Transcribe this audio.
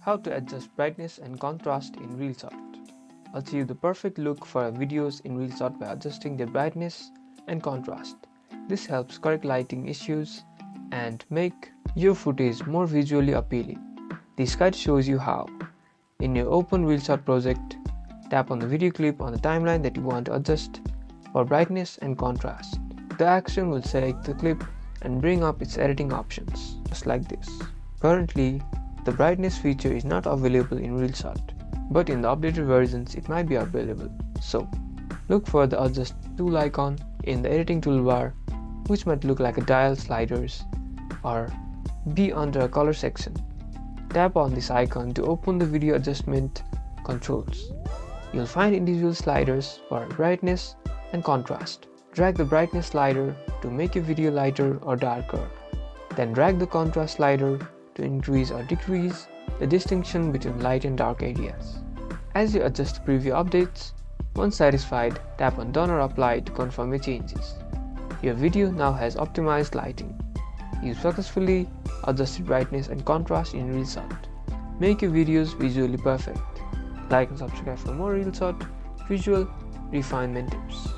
How to adjust brightness and contrast in Reelshot. Achieve the perfect look for your videos in Reelshot by adjusting their brightness and contrast. This helps correct lighting issues and make your footage more visually appealing. This guide shows you how. In your open Reelshot project, tap on the video clip on the timeline that you want to adjust for brightness and contrast. The action will select the clip and bring up its editing options, just like this. Currently, the brightness feature is not available in Reelshot, but in the updated versions it might be available. So, look for the adjust tool icon in the editing toolbar, which might look like a dial sliders or be under a color section. Tap on this icon to open the video adjustment controls. You'll find individual sliders for brightness and contrast. Drag the brightness slider to make your video lighter or darker. Then drag the contrast slider to increase or decrease the distinction between light and dark areas. As you adjust the preview updates, once satisfied, tap on Done or Apply to confirm your changes. Your video now has optimized lighting. You successfully adjusted brightness and contrast in Reelshot. Make your videos visually perfect. Like and subscribe for more Reelshot visual refinement tips.